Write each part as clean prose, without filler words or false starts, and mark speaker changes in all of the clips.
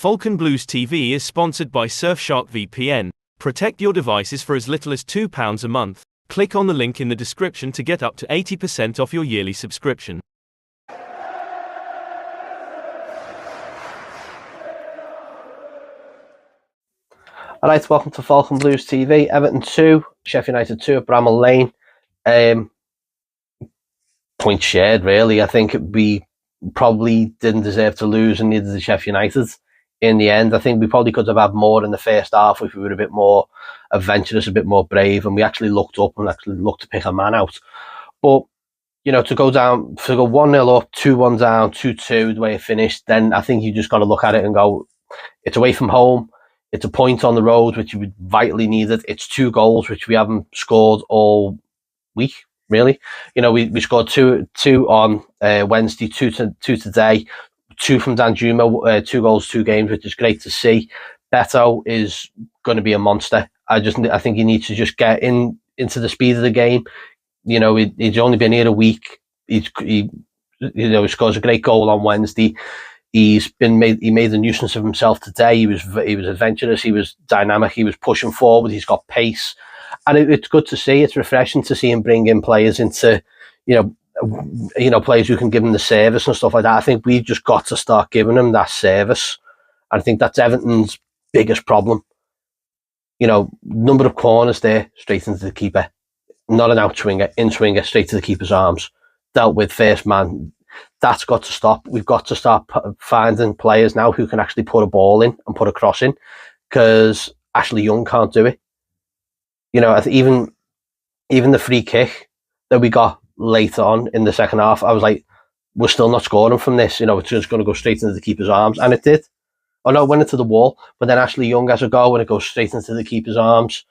Speaker 1: Falcon Blues TV is sponsored by Surfshark VPN. Protect your devices for as little as £2 a month. Click on the link in the description to get up to 80% off your yearly subscription.
Speaker 2: Alright, welcome to Falcon Blues TV. Everton 2, Sheff United 2 at Bramall Lane. Point shared, really. I think we probably didn't deserve to lose, and neither did Sheff United in the end. I think we probably could have had more in the first half if we were a bit more adventurous, a bit more brave, and we actually looked up and actually looked to pick a man out. But, you know, to go 1-0 up, 2-1 down, 2-2, the way it finished, then I think you just got to look at it and go, it's away from home. It's a point on the road, which we vitally needed. It's 2 goals, which we haven't scored all week, really. You know, we scored two on Wednesday, 2 today, 2 from Danjuma, 2 goals, 2 games, which is great to see. Beto is going to be a monster. I think he needs to just get into the speed of the game. You know, he's only been here a week. He scores a great goal on Wednesday. He made a nuisance of himself today. He was adventurous. He was dynamic. He was pushing forward. He's got pace, and it's good to see. It's refreshing to see him bring in players into, players who can give him the service and stuff like that. I think we've just got to start giving him that service. I think that's Everton's biggest problem. You know, number of corners there, straight into the keeper. Not an out swinger, in swinger, straight to the keeper's arms. Dealt with first man. That's got to stop. We've got to start finding players now who can actually put a ball in and put a cross in, because Ashley Young can't do it. You know, even the free kick that we got later on in the second half, I was like, we're still not scoring from this. You know, it's just going to go straight into the keeper's arms, and it did. Oh no, it went into the wall, but then Ashley Young has a go and it goes straight into the keeper's arms.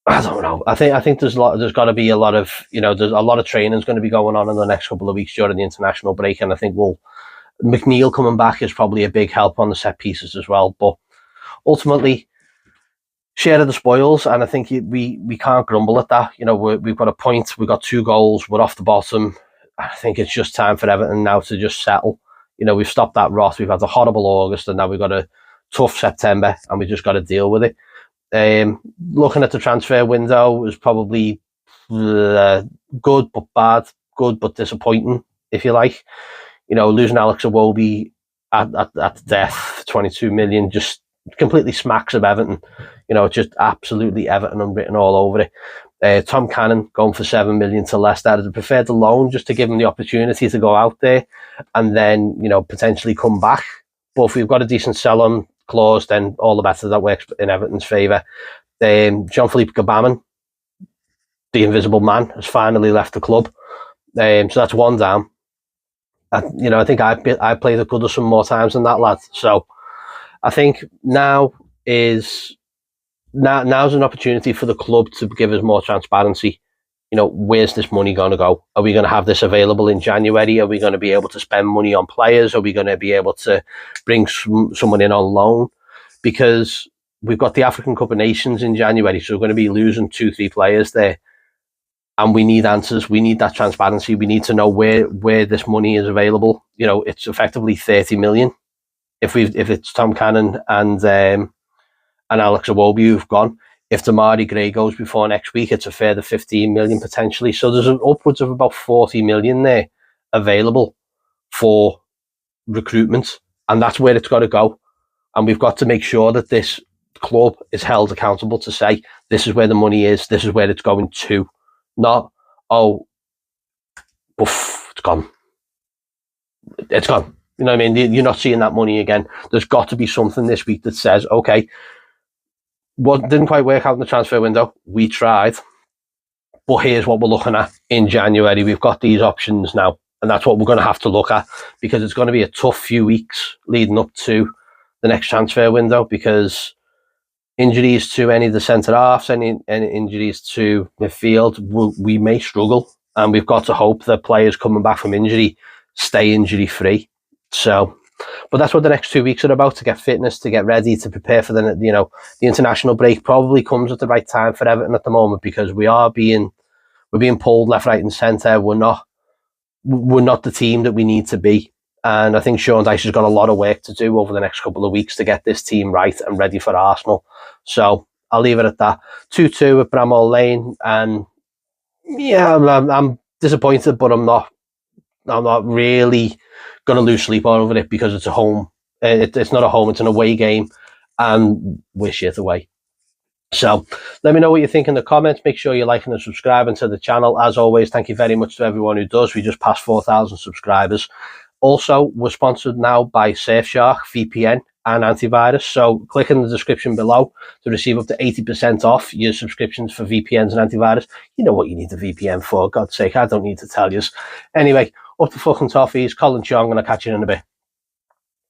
Speaker 2: I don't know. I think there's got to be a lot of, there's a lot of training is going to be going on in the next couple of weeks during the international break, and I think McNeil coming back is probably a big help on the set pieces as well. But ultimately, share of the spoils, and I think we can't grumble at that. You know, we've got a point, we've got 2 goals, we're off the bottom. I think it's just time for Everton now to just settle. You know, we've stopped that rot. We've had a horrible August, and now we've got a tough September, and we just got to deal with it. Looking at the transfer window is probably good but bad, good but disappointing, if you like. You know, losing Alex Iwobi at death, 22 million, just completely smacks of Everton. You know, it's just absolutely Everton unwritten all over it. Tom Cannon going for 7 million to Leicester. I'd prefer the loan just to give him the opportunity to go out there and then, potentially come back. But if we've got a decent sell-on clause, then all the better. That works in Everton's favour. Jean-Philippe Gbamin, the invisible man, has finally left the club. So that's 1 down. I think I played at Goodison more times than that lad. So I think now's an opportunity for the club to give us more transparency. You know, where's this money going to go? Are we going to have this available in January? Are we going to be able to spend money on players? Are we going to be able to bring someone in on loan? Because we've got the African Cup of Nations in January, so we're going to be losing 2-3 players there. And we need answers. We need that transparency. We need to know where this money is available. You know, it's effectively 30 million. If it's Tom Cannon and Alex Iwobi who've gone. If Damari Gray goes before next week, it's a further 15 million potentially. So there's upwards of about 40 million there available for recruitment, and that's where it's got to go. And we've got to make sure that this club is held accountable to say, this is where the money is, this is where it's going to. Not, it's gone. It's gone. You know what I mean? You're not seeing that money again. There's got to be something this week that says, okay, what didn't quite work out in the transfer window, we tried, but here's what we're looking at in January. We've got these options now, and that's what we're going to have to look at, because it's going to be a tough few weeks leading up to the next transfer window, because injuries to any of the centre halves, any injuries to midfield, we may struggle, and we've got to hope that players coming back from injury stay injury free. So, but that's what the next 2 weeks are about, to get fitness, to get ready, to prepare for the international break. Probably comes at the right time for Everton at the moment, because we're being pulled left, right, and centre. We're not the team that we need to be, And I think Sean Dyche has got a lot of work to do over the next couple of weeks to get this team right and ready for Arsenal. So I'll leave it at that. 2-2 at Bramall Lane. And yeah, I'm disappointed, but I'm not really going to lose sleep over it because it's a home. It's not a home, it's an away game. And we're shit away. So let me know what you think in the comments. Make sure you're liking and subscribing to the channel. As always, thank you very much to everyone who does. We just passed 4,000 subscribers. Also, we're sponsored now by Surfshark VPN and Antivirus. So click in the description below to receive up to 80% off your subscriptions for VPNs and antivirus. You know what you need a VPN for, God's sake. I don't need to tell you. Anyway, up to fucking toffees, Colin Chong, and I'll catch you in a bit.